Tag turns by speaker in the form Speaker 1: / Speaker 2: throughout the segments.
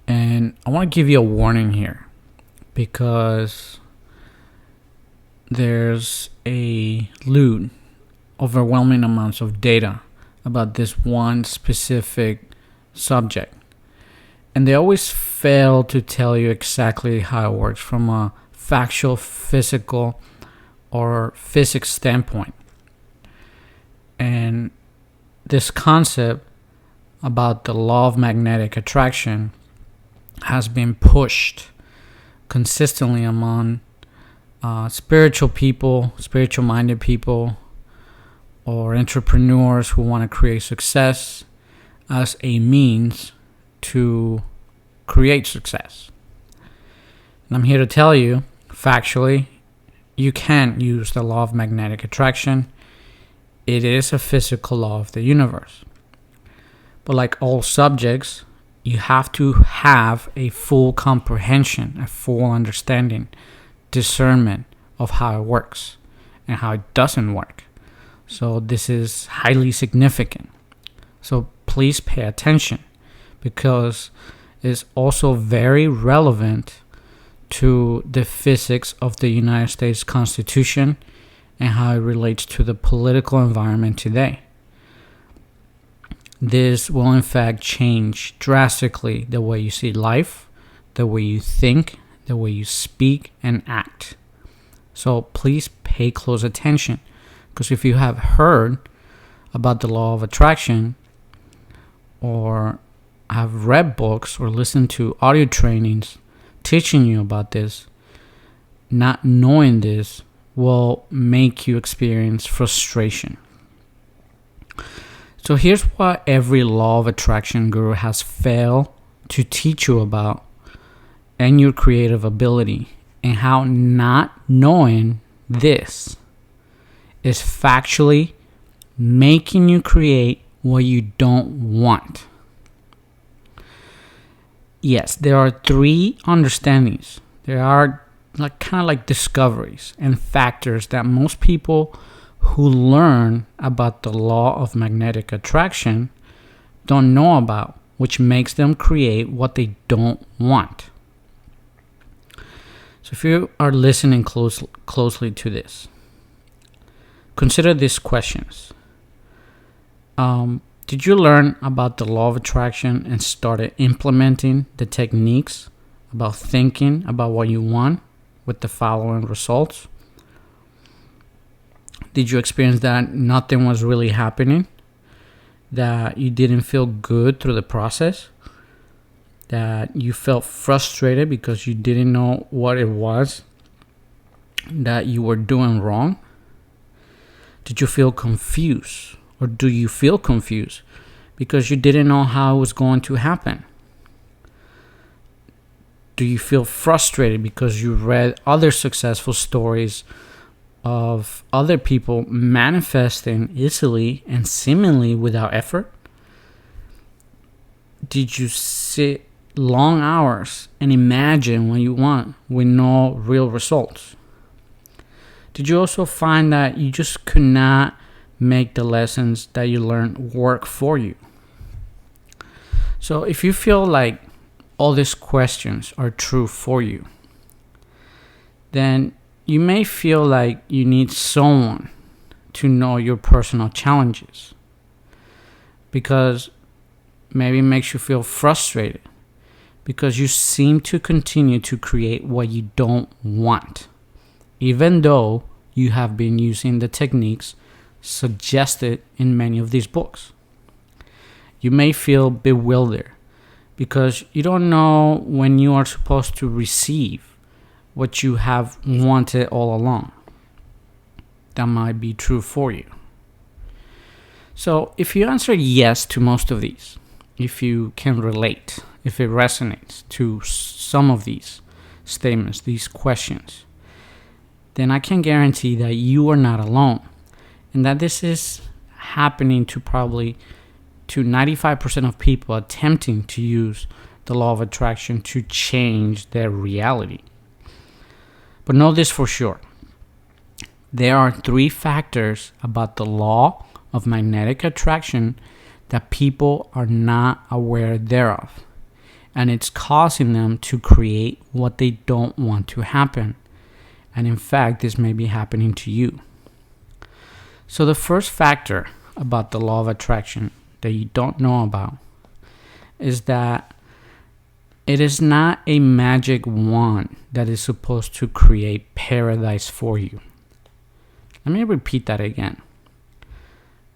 Speaker 1: And I want to give you a warning here because there's a lewd, overwhelming amounts of data about this one specific subject. And they always fail to tell you exactly how it works from a factual, physical, or physics standpoint. And this concept about the law of magnetic attraction has been pushed consistently among spiritual people, spiritual-minded people, or entrepreneurs who want to create success as a means to create success. And I'm here to tell you, factually, you can't use the law of magnetic attraction. It is a physical law of the universe. But like all subjects, you have to have a full comprehension, a full understanding, discernment of how it works and how it doesn't work. So this is highly significant. So please pay attention because it's also very relevant to the physics of the United States Constitution and how it relates to the political environment today. This will in fact change drastically the way you see life, the way you think, the way you speak and act. So please pay close attention, because if you have heard about the law of attraction or have read books or listened to audio trainings teaching you about this, not knowing this will make you experience frustration. So here's what every law of attraction guru has failed to teach you about and your creative ability, and how not knowing this is factually making you create what you don't want. Yes, there are 3 understandings. There are kind of like discoveries and factors that most people who learn about the law of magnetic attraction don't know about, which makes them create what they don't want. So if you are listening closely to this, consider these questions. Did you learn about the law of attraction and started implementing the techniques about thinking about what you want with the following results? Did you experience that nothing was really happening? That you didn't feel good through the process? That you felt frustrated because you didn't know what it was that you were doing wrong? Did you feel confused? Or do you feel confused because you didn't know how it was going to happen? Do you feel frustrated because you read other successful stories of other people manifesting easily and seemingly without effort? Did you sit long hours and imagine what you want with no real results? Did you also find that you just could not make the lessons that you learned work for you? So if you feel like all these questions are true for you, then you may feel like you need someone to know your personal challenges, because maybe it makes you feel frustrated because you seem to continue to create what you don't want, even though you have been using the techniques suggested in many of these books. You may feel bewildered because you don't know when you are supposed to receive what you have wanted all along. That might be true for you. So if you answer yes to most of these, if you can relate, if it resonates to some of these statements, these questions, then I can guarantee that you are not alone, and that this is happening to probably to 95% of people attempting to use the law of attraction to change their reality. But know this for sure. There are three factors about the law of magnetic attraction that people are not aware thereof, and it's causing them to create what they don't want to happen. And in fact, this may be happening to you. So the first factor about the law of attraction that you don't know about is that it is not a magic wand that is supposed to create paradise for you. Let me repeat that again.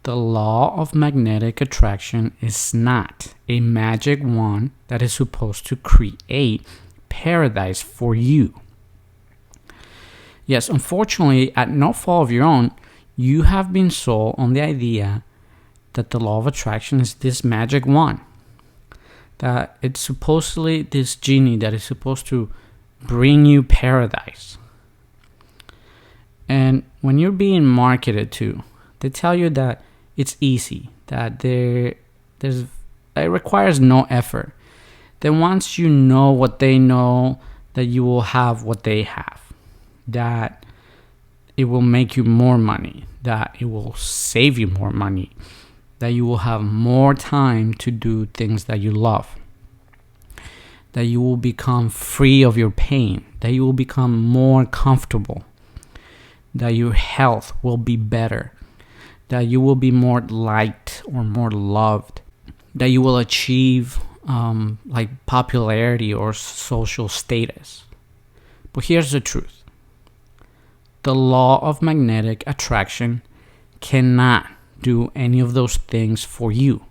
Speaker 1: The law of magnetic attraction is not a magic wand that is supposed to create paradise for you. Yes, unfortunately, at no fault of your own, you have been sold on the idea that the law of attraction is this magic wand, that it's supposedly this genie that is supposed to bring you paradise. And when you're being marketed to, they tell you that it's easy, that it requires no effort. Then once you know what they know, that you will have what they have, that it will make you more money, that it will save you more money, that you will have more time to do things that you love, that you will become free of your pain, that you will become more comfortable, that your health will be better, that you will be more liked or more loved, that you will achieve like popularity or social status. But here's the truth. The law of magnetic attraction cannot do any of those things for you.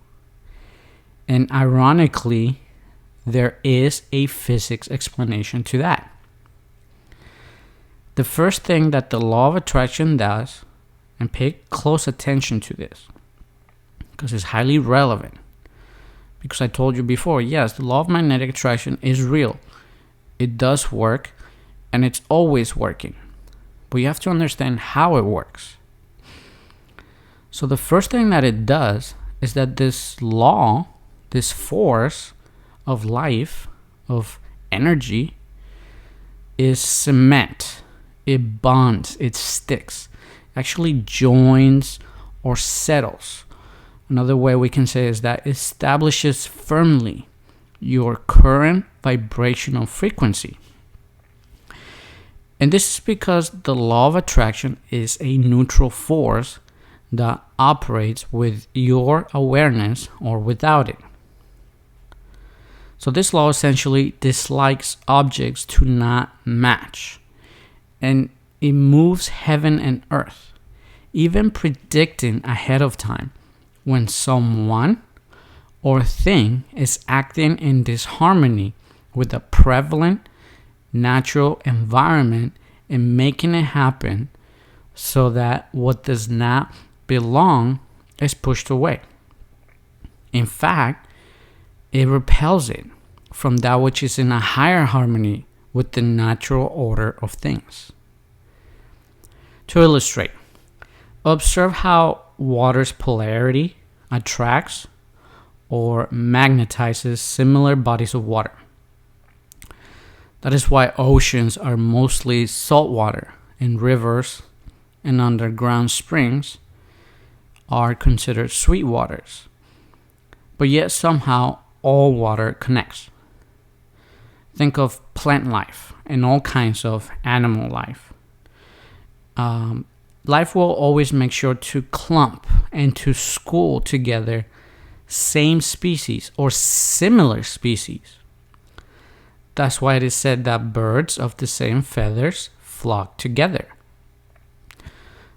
Speaker 1: And ironically, there is a physics explanation to that. The first thing that the law of attraction does, and pay close attention to this, because it's highly relevant. Because I told you before, yes, the law of magnetic attraction is real. It does work, and it's always working. But you have to understand how it works. So the first thing that it does is that this law, this force of life, of energy, is cement. It bonds, it sticks, actually joins or settles. Another way we can say is that it establishes firmly your current vibrational frequency. And this is because the law of attraction is a neutral force that operates with your awareness or without it. So this law essentially dislikes objects to not match, and it moves heaven and earth, even predicting ahead of time when someone or thing is acting in disharmony with a prevalent natural environment and making it happen so that what does not belong is pushed away. In fact, it repels it from that which is in a higher harmony with the natural order of things. To illustrate, observe how water's polarity attracts or magnetizes similar bodies of water. That is why oceans are mostly salt water, and rivers and underground springs are considered sweet waters. But yet somehow all water connects. Think of plant life and all kinds of animal life. Life will always make sure to clump and to school together same species or similar species. That's why it is said that birds of the same feathers flock together.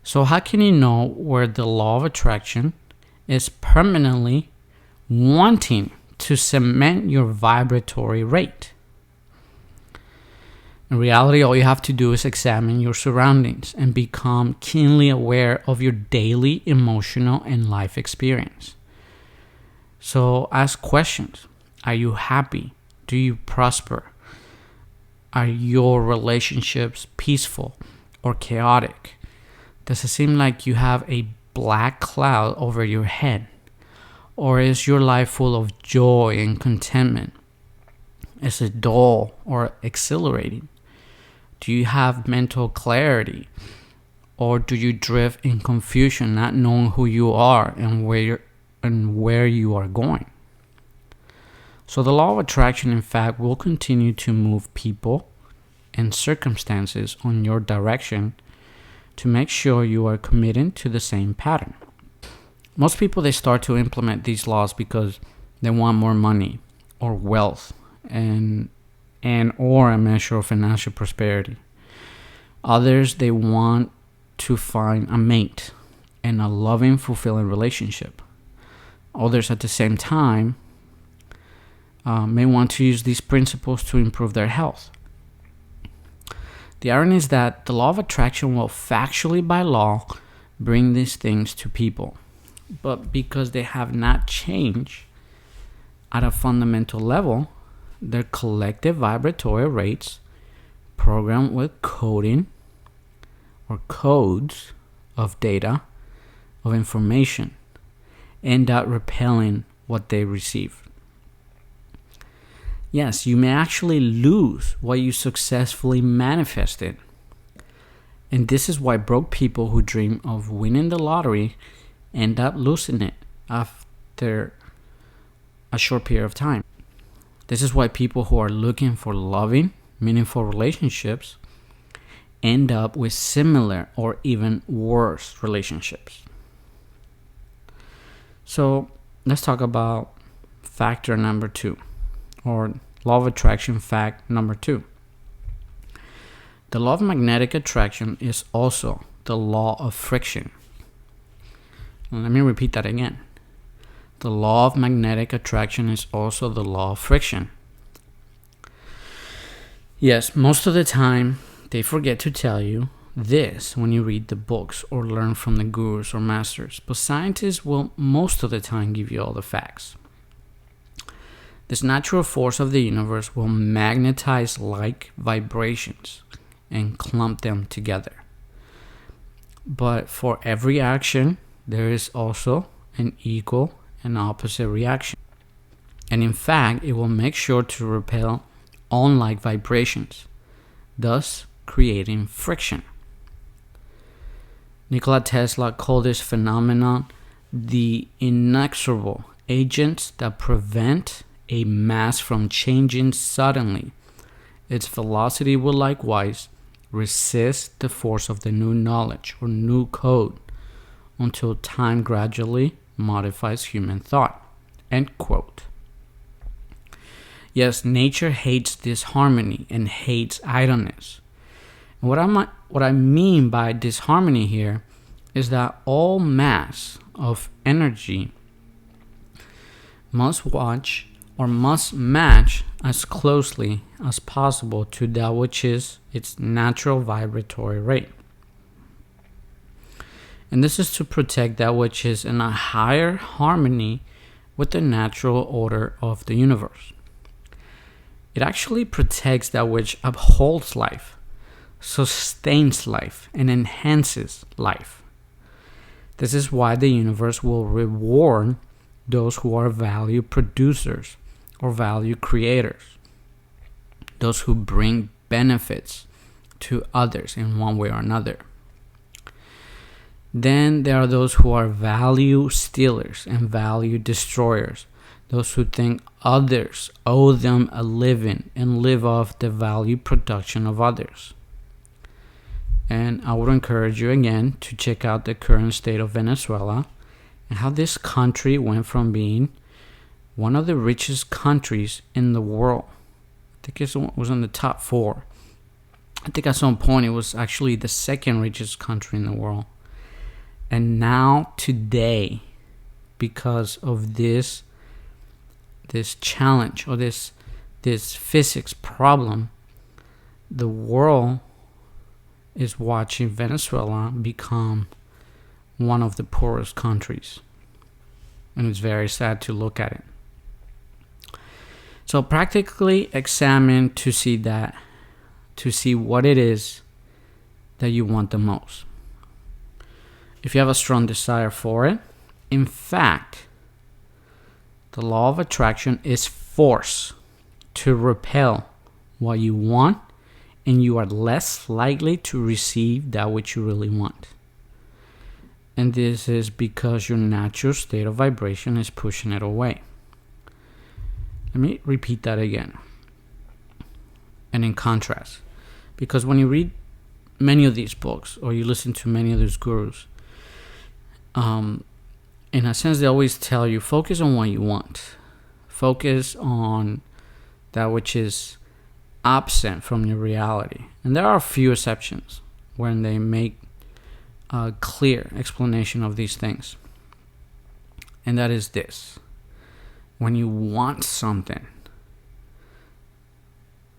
Speaker 1: So how can you know where the law of attraction is permanently wanting to cement your vibratory rate? In reality, all you have to do is examine your surroundings and become keenly aware of your daily emotional and life experience. So ask questions. Are you happy? Do you prosper? Are your relationships peaceful or chaotic? Does it seem like you have a black cloud over your head? Or is your life full of joy and contentment? Is it dull or exhilarating? Do you have mental clarity? Or do you drift in confusion, not knowing who you are and where you are going? So the law of attraction, in fact, will continue to move people and circumstances on your direction to make sure you are committed to the same pattern. Most people, they start to implement these laws because they want more money or wealth and or a measure of financial prosperity. Others, they want to find a mate and a loving, fulfilling relationship. Others, at the same time, may want to use these principles to improve their health. The irony is that the law of attraction will factually, by law, bring these things to people. But because they have not changed at a fundamental level, their collective vibratory rates, programmed with coding or codes of data, of information, end up repelling what they receive. Yes, you may actually lose what you successfully manifested. And this is why broke people who dream of winning the lottery end up losing it after a short period of time. This is why people who are looking for loving, meaningful relationships end up with similar or even worse relationships. So let's talk about factor number 2, or law of attraction fact number 2. The law of magnetic attraction is also the law of friction. Let me repeat that again. The law of magnetic attraction is also the law of friction. Yes, most of the time, they forget to tell you this when you read the books or learn from the gurus or masters, but scientists will most of the time give you all the facts. This natural force of the universe will magnetize like vibrations and clump them together. But for every action, there is also an equal and opposite reaction. And in fact, it will make sure to repel unlike vibrations, thus creating friction. Nikola Tesla called this phenomenon the inexorable agents that prevent a mass from changing suddenly. Its velocity will likewise resist the force of the new knowledge or new code until time gradually modifies human thought. End quote. Yes, nature hates disharmony and hates idleness. And what I mean by disharmony here is that all mass of energy must match as closely as possible to that which is its natural vibratory rate. And this is to protect that which is in a higher harmony with the natural order of the universe. It actually protects that which upholds life, sustains life, and enhances life. This is why the universe will reward those who are value producers or value creators, those who bring benefits to others in one way or another. Then there are those who are value stealers and value destroyers, those who think others owe them a living and live off the value production of others. And I would encourage you again to check out the current state of Venezuela and how this country went from being one of the richest countries in the world. I think it was in the top 4. I think at some point it was actually the second richest country in the world. And now today, because of this challenge or this physics problem, the world is watching Venezuela become one of the poorest countries. And it's very sad to look at it. So practically examine to see what it is that you want the most. If you have a strong desire for it, in fact, the law of attraction is forced to repel what you want and you are less likely to receive that which you really want. And this is because your natural state of vibration is pushing it away. Let me repeat that again. And in contrast, because when you read many of these books or you listen to many of these gurus, in a sense, they always tell you, focus on what you want. Focus on that which is absent from your reality. And there are a few exceptions when they make a clear explanation of these things. And that is this. When you want something,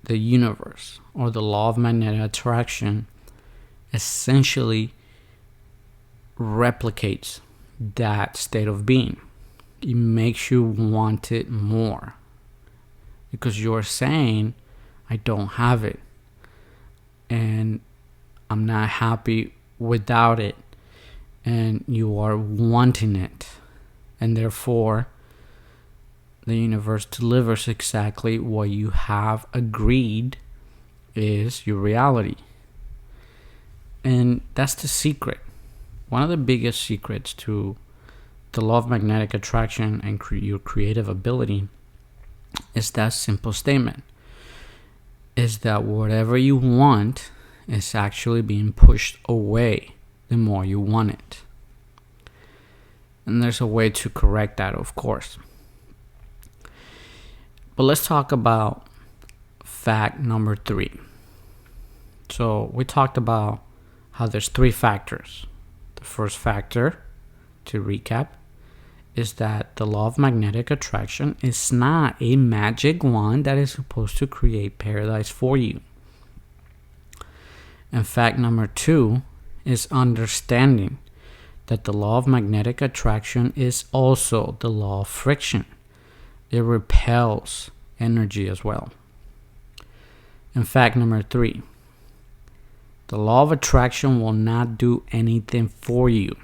Speaker 1: the universe or the law of magnetic attraction essentially replicates that state of being. It makes you want it more because you're saying, I don't have it and I'm not happy without it, and you are wanting it, and therefore the universe delivers exactly what you have agreed is your reality. And that's the secret. One of the biggest secrets to the law of magnetic attraction and your creative ability is that simple statement, is that whatever you want is actually being pushed away the more you want it. And there's a way to correct that, of course. But let's talk about fact number 3. So we talked about how there's 3 factors. The first factor, to recap, is that the law of magnetic attraction is not a magic wand that is supposed to create paradise for you. And fact number 2 is understanding that the law of magnetic attraction is also the law of friction. It repels energy as well. And fact number 3, the law of attraction will not do anything for you.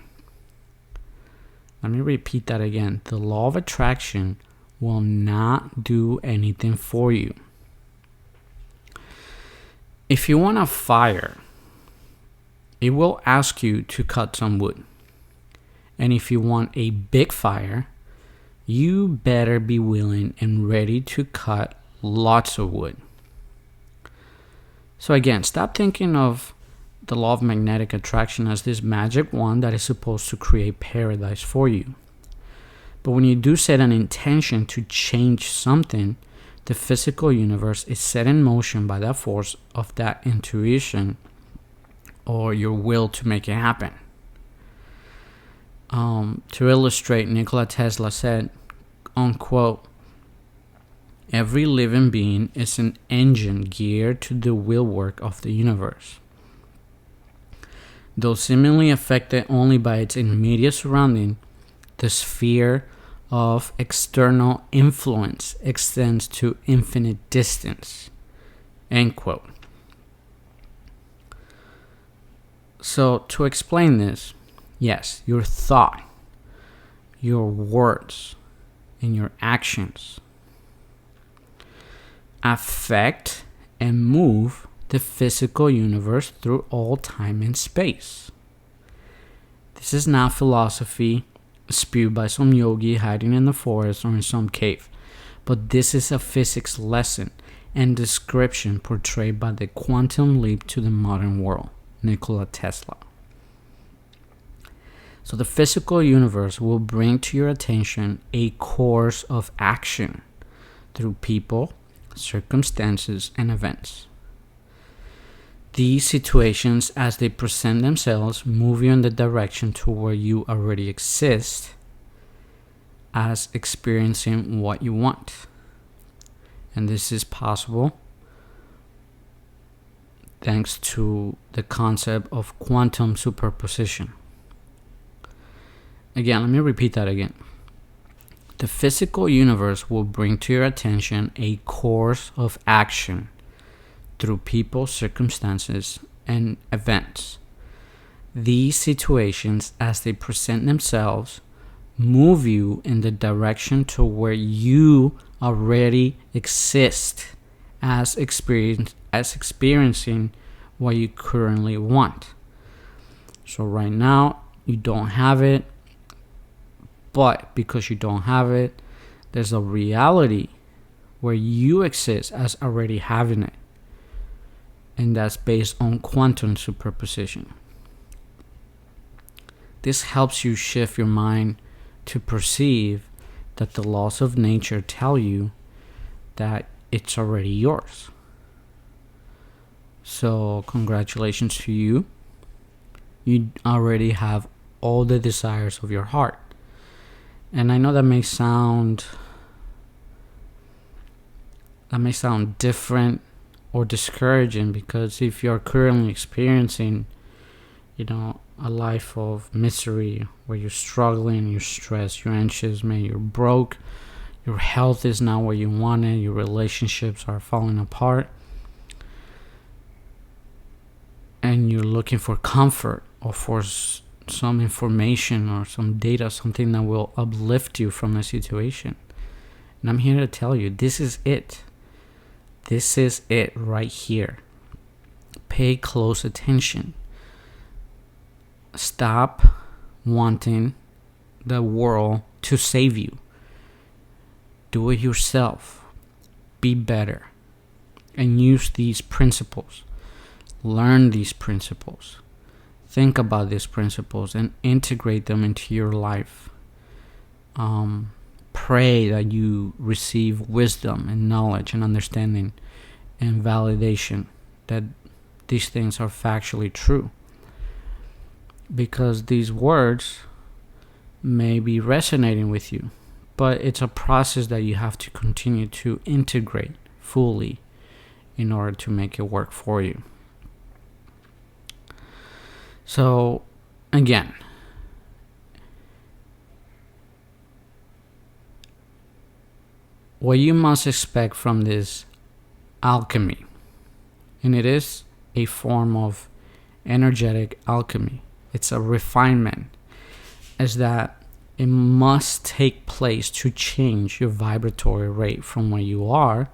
Speaker 1: Let me repeat that again. The law of attraction will not do anything for you. If you want a fire, it will ask you to cut some wood. And if you want a big fire, you better be willing and ready to cut lots of wood. So again, stop thinking of the law of magnetic attraction as this magic wand that is supposed to create paradise for you. But when you do set an intention to change something, the physical universe is set in motion by that force of that intuition or your will to make it happen. To illustrate, Nikola Tesla said, unquote, every living being is an engine geared to the will work of the universe. Though seemingly affected only by its immediate surrounding, the sphere of external influence extends to infinite distance. End quote. So to explain this, yes, your thought, your words, and your actions affect and move the physical universe through all time and space. This is not philosophy spewed by some yogi hiding in the forest or in some cave, but this is a physics lesson and description portrayed by the quantum leap to the modern world, Nikola Tesla. So the physical universe will bring to your attention a course of action through people, circumstances, and events. These situations, as they present themselves, move you in the direction to where you already exist as experiencing what you want. And this is possible thanks to the concept of quantum superposition. Again, let me repeat that again. The physical universe will bring to your attention a course of action through people, circumstances, and events. These situations, as they present themselves, move you in the direction to where you already exist as experiencing what you currently want. So right now you don't have it, but because you don't have it, there's a reality where you exist as already having it, and that's based on quantum superposition. This helps you shift your mind to perceive that the laws of nature tell you that it's already yours. So congratulations to you. You already have all the desires of your heart. And I know that may sound different or discouraging, because if you're currently experiencing, a life of misery where you're struggling, you're stressed, you're anxious, maybe you're broke, your health is not what you wanted, your relationships are falling apart, and you're looking for comfort or for some information or some data, something that will uplift you from the situation. And I'm here to tell you, this is it. This is it right here. Pay close attention. Stop wanting the world to save you. Do it yourself. Be better. And use these principles. Learn these principles. Think about these principles and integrate them into your life. Pray that you receive wisdom and knowledge and understanding and validation that these things are factually true. Because these words may be resonating with you, but it's a process that you have to continue to integrate fully in order to make it work for you. So, again, what you must expect from this alchemy, and it is a form of energetic alchemy, it's a refinement, is that it must take place to change your vibratory rate from where you are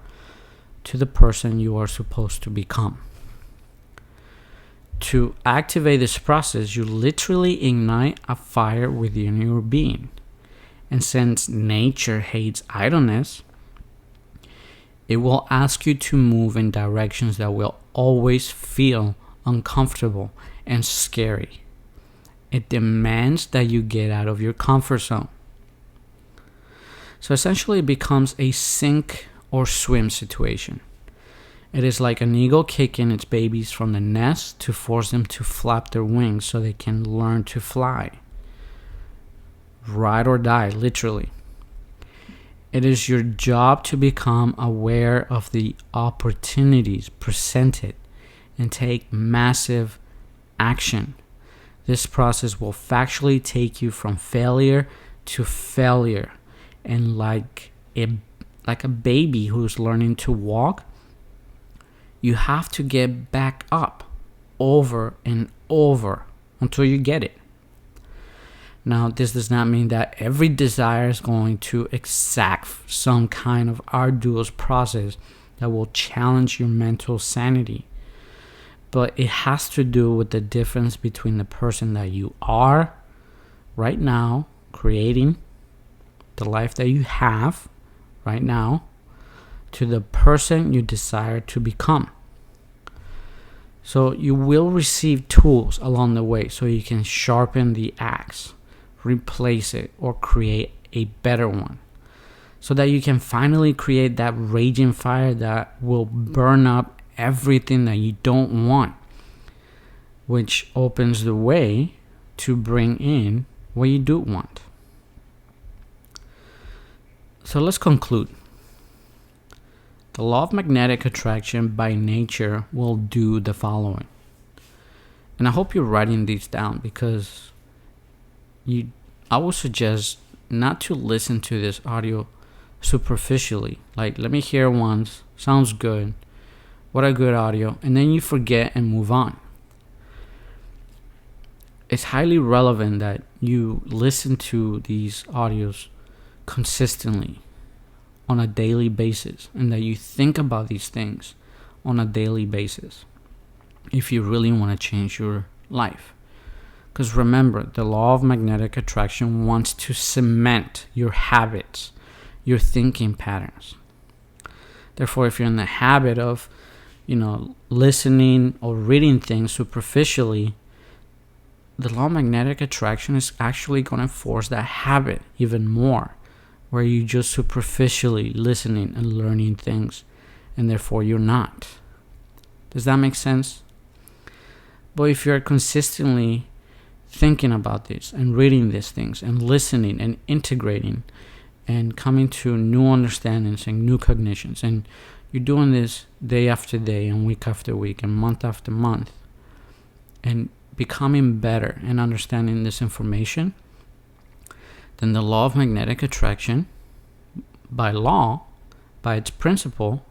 Speaker 1: to the person you are supposed to become. To activate this process, you literally ignite a fire within your being. And since nature hates idleness, it will ask you to move in directions that will always feel uncomfortable and scary. It demands that you get out of your comfort zone. So essentially it becomes a sink or swim situation. It is like an eagle kicking its babies from the nest to force them to flap their wings so they can learn to fly. Ride or die, literally. It is your job to become aware of the opportunities presented and take massive action. This process will factually take you from failure to failure. And like a baby who's learning to walk, you have to get back up over and over until you get it. Now, this does not mean that every desire is going to exact some kind of arduous process that will challenge your mental sanity. But it has to do with the difference between the person that you are right now, creating the life that you have right now, to the person you desire to become. So you will receive tools along the way so you can sharpen the axe, replace it, or create a better one, so that you can finally create that raging fire that will burn up everything that you don't want, which opens the way to bring in what you do want. So let's conclude. The law of magnetic attraction by nature will do the following. And I hope you're writing these down, because I would suggest not to listen to this audio superficially. Like, let me hear once, sounds good, what a good audio, and then you forget and move on. It's highly relevant that you listen to these audios consistently, on a daily basis, and that you think about these things on a daily basis if you really want to change your life. Because remember, the law of magnetic attraction wants to cement your habits, your thinking patterns. Therefore, if you're in the habit of, listening or reading things superficially, the law of magnetic attraction is actually going to force that habit even more, where you just superficially listening and learning things, and therefore you're not. Does that make sense? But if you're consistently thinking about this and reading these things and listening and integrating and coming to new understandings and new cognitions, and you're doing this day after day and week after week and month after month, and becoming better and understanding this information, then the law of magnetic attraction, by its principle,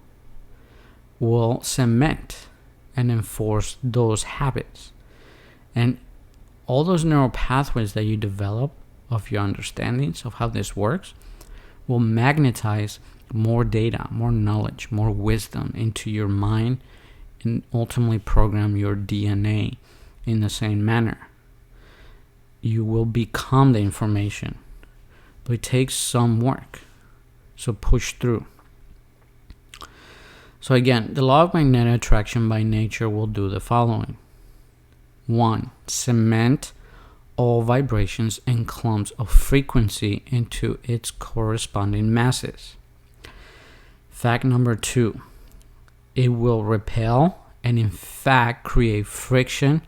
Speaker 1: will cement and enforce those habits. And all those neural pathways that you develop of your understandings of how this works will magnetize more data, more knowledge, more wisdom into your mind, and ultimately program your DNA in the same manner. You will become the information, but it takes some work. So push through. So again, the law of magnetic attraction by nature will do the following. 1. Cement all vibrations and clumps of frequency into its corresponding masses. Fact number 2. It will repel and in fact create friction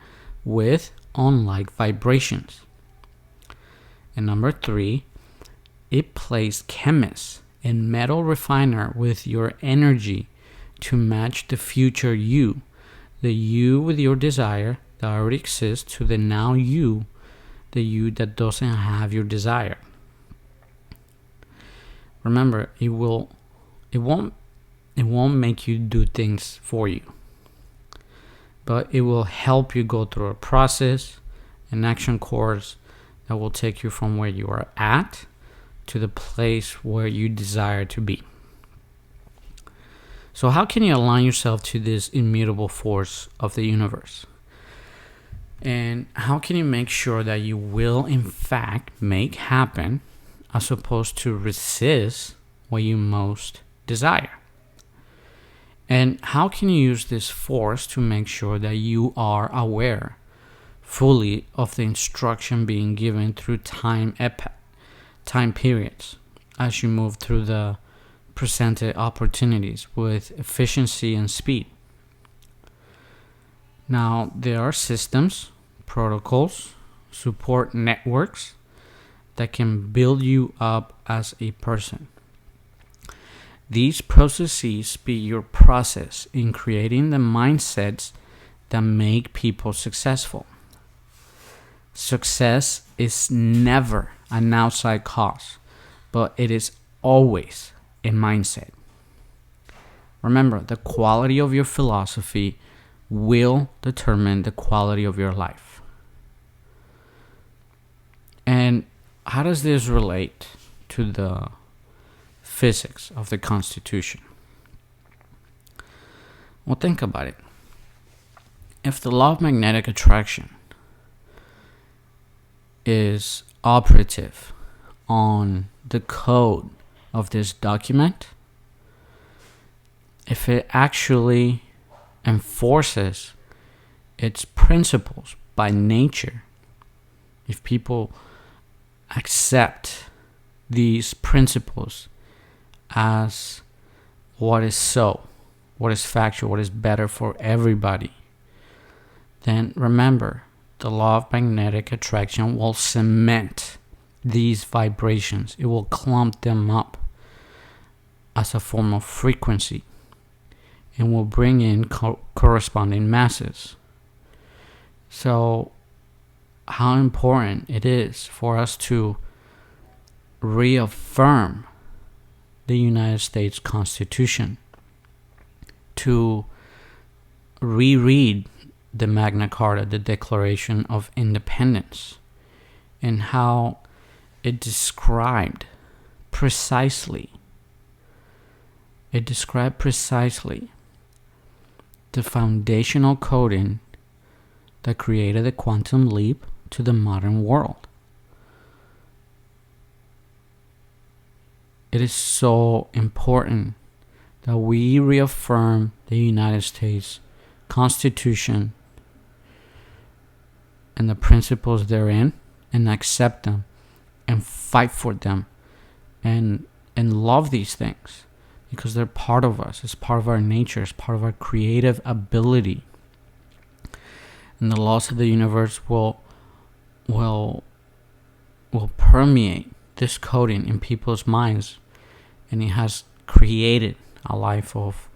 Speaker 1: with unlike vibrations. And number 3, it plays chemist and metal refiner with your energy to match the future you, the you with your desire that already exists, to the now you, the you that doesn't have your desire. Remember, it won't make you do things for you, but it will help you go through a process, an action course that will take you from where you are at to the place where you desire to be. So how can you align yourself to this immutable force of the universe? And how can you make sure that you will in fact make happen, as opposed to resist what you most desire? And how can you use this force to make sure that you are aware fully of the instruction being given through time periods as you move through the presented opportunities with efficiency and speed? Now, there are systems, protocols, support networks that can build you up as a person. These processes be your process in creating the mindsets that make people successful. Success is never an outside cause, but it is always a mindset. Remember, the quality of your philosophy will determine the quality of your life. And how does this relate to the physics of the Constitution? Well, think about it. If the law of magnetic attraction is operative on the code of this document, if it actually enforces its principles by nature, if people accept these principles as what is so, what is factual, what is better for everybody, then remember, the law of magnetic attraction will cement these vibrations. It will clump them up as a form of frequency and will bring in corresponding masses. So how important it is for us to reaffirm the United States Constitution, to reread the Magna Carta, the Declaration of Independence, and how it described precisely It described precisely the foundational coding that created the quantum leap to the modern world. It is so important that we reaffirm the United States Constitution and the principles therein, and accept them and fight for them and love these things, because they're part of us. It's part of our nature. It's part of our creative ability. And the laws of the universe will permeate this coding in people's minds, and it has created a life of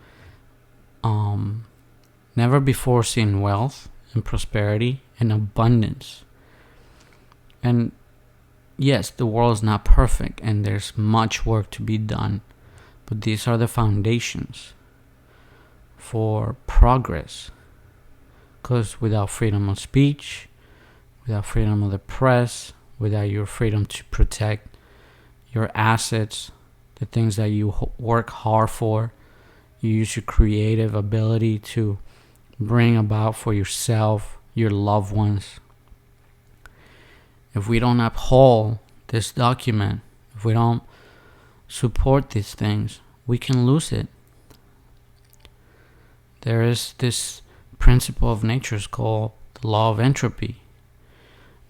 Speaker 1: never before seen wealth and prosperity and abundance. And yes, the world is not perfect and there's much work to be done, but these are the foundations for progress. Because without freedom of speech, without freedom of the press, without your freedom to protect your assets, the things that you work hard for, you use your creative ability to bring about for yourself, your loved ones. If we don't uphold this document, if we don't support these things, we can lose it. There is this principle of nature called the law of entropy,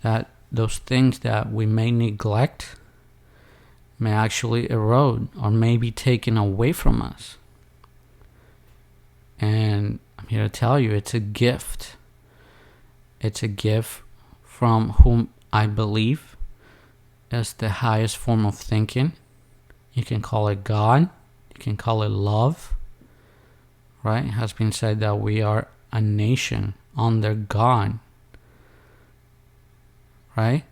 Speaker 1: that those things that we may neglect may actually erode or may be taken away from us. And I'm here to tell you, it's a gift. It's a gift from whom I believe is the highest form of thinking. You can call it God. You can call it love. Right? It has been said that we are a nation under God. Right?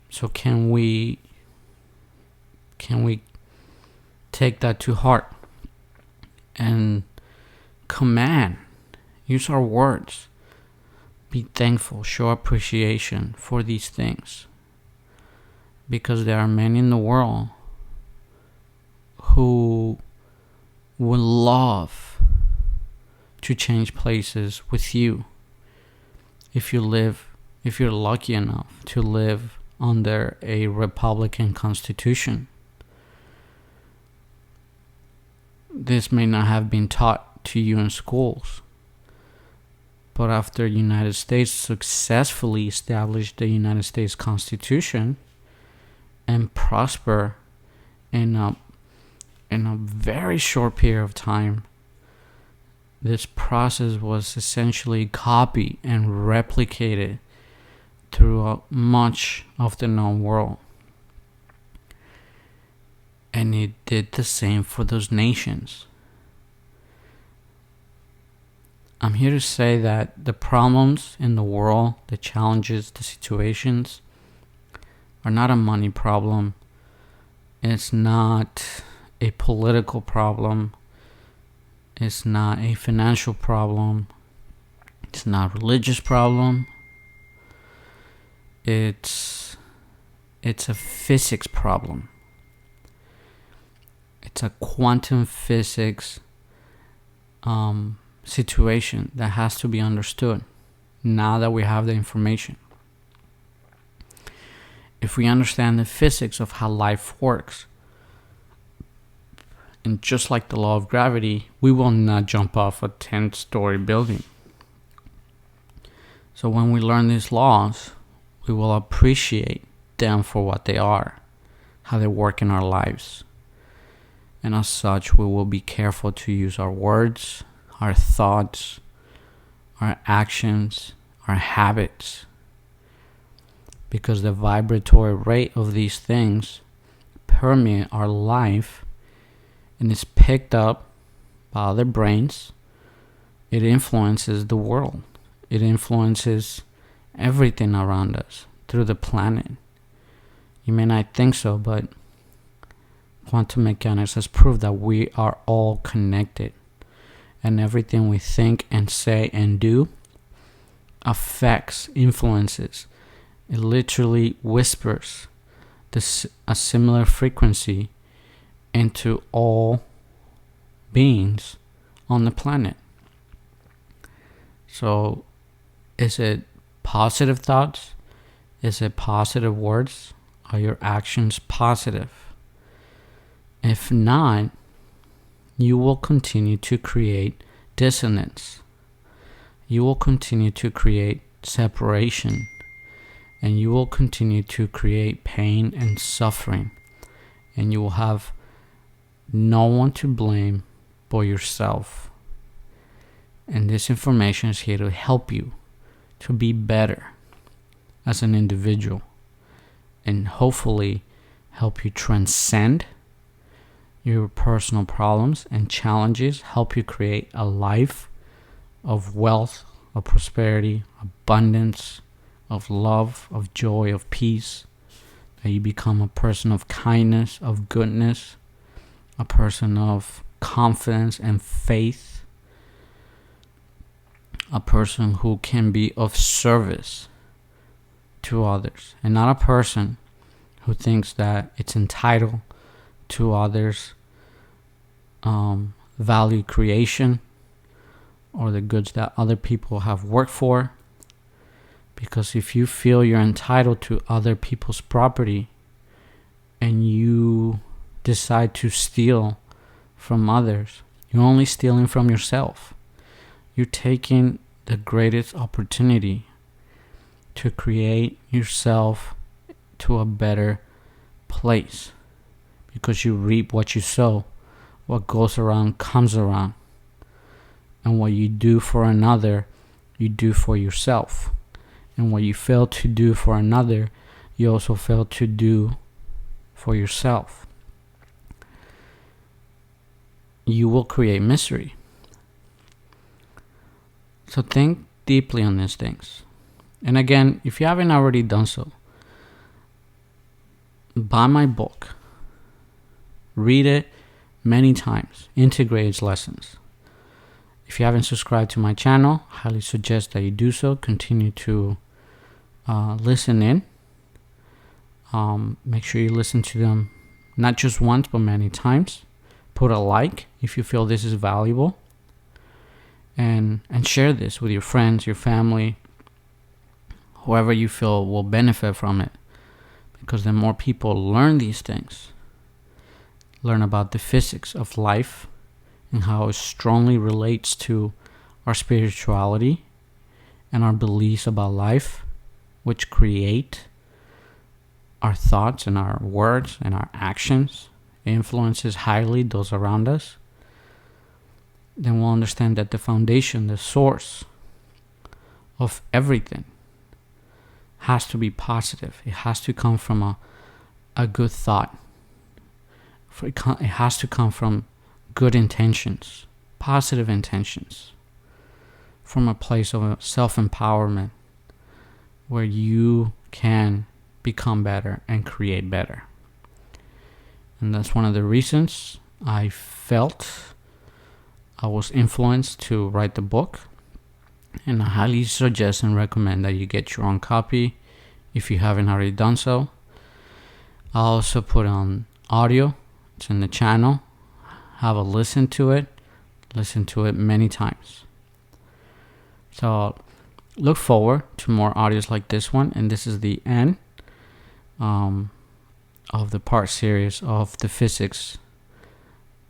Speaker 1: So can we take that to heart and use our words, be thankful, show appreciation for these things, because there are many in the world who would love to change places with you if you're lucky enough to live under a Republican constitution. This may not have been taught to you in schools, but after the United States successfully established the United States Constitution and prosper in a very short period of time, this process was essentially copied and replicated throughout much of the known world. And it did the same for those nations. I'm here to say that the problems in the world, the challenges, the situations, are not a money problem. It's not a political problem. It's not a financial problem. It's not a religious problem. It's a physics problem. It's a quantum physics situation that has to be understood now that we have the information. If we understand the physics of how life works, and just like the law of gravity, we will not jump off a 10-story building. So when we learn these laws, we will appreciate them for what they are, how they work in our lives. And as such, we will be careful to use our words, our thoughts, our actions, our habits, because the vibratory rate of these things permeate our life and is picked up by other brains. It influences the world. It influences everything around us through the planet. You may not think so, but quantum mechanics has proved that we are all connected, and everything we think and say and do affects, influences. It literally whispers a similar frequency into all beings on the planet. So, is it positive thoughts? Is it positive words? Are your actions positive? If not, you will continue to create dissonance. You will continue to create separation. And you will continue to create pain and suffering. And you will have no one to blame but yourself. And this information is here to help you to be better as an individual, and hopefully help you transcend your personal problems and challenges, help you create a life of wealth, of prosperity, abundance, of love, of joy, of peace, that you become a person of kindness, of goodness, a person of confidence and faith, a person who can be of service to others, and not a person who thinks that it's entitled to others' value creation or the goods that other people have worked for. Because if you feel you're entitled to other people's property and you decide to steal from others, you're only stealing from yourself. You're taking the greatest opportunity to create yourself to a better place, because you reap what you sow. What goes around comes around. And what you do for another, you do for yourself. And what you fail to do for another, you also fail to do for yourself. You will create misery. So think deeply on these things. And again, if you haven't already done so, buy my book. Read it many times. Integrate its lessons. If you haven't subscribed to my channel, I highly suggest that you do so. Continue to listen in. Make sure you listen to them not just once, but many times. Put a like if you feel this is valuable. And share this with your friends, your family, whoever you feel will benefit from it. Because the more people learn these things, learn about the physics of life and how it strongly relates to our spirituality and our beliefs about life, which create our thoughts and our words and our actions, influences highly those around us, then we'll understand that the foundation, the source of everything has to be positive. It has to come from a good thought. It has to come from good intentions, positive intentions, from a place of self-empowerment where you can become better and create better. And that's one of the reasons I felt I was influenced to write the book. And I highly suggest and recommend that you get your own copy if you haven't already done so. I'll also put on audio. It's in the channel. Have a listen to it. Listen to it many times. So look forward to more audios like this one. And this is the end of the part series of the physics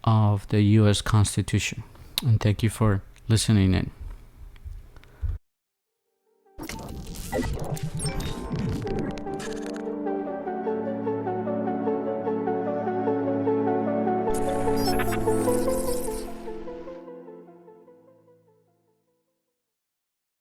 Speaker 1: of the U.S. Constitution. And thank you for listening in.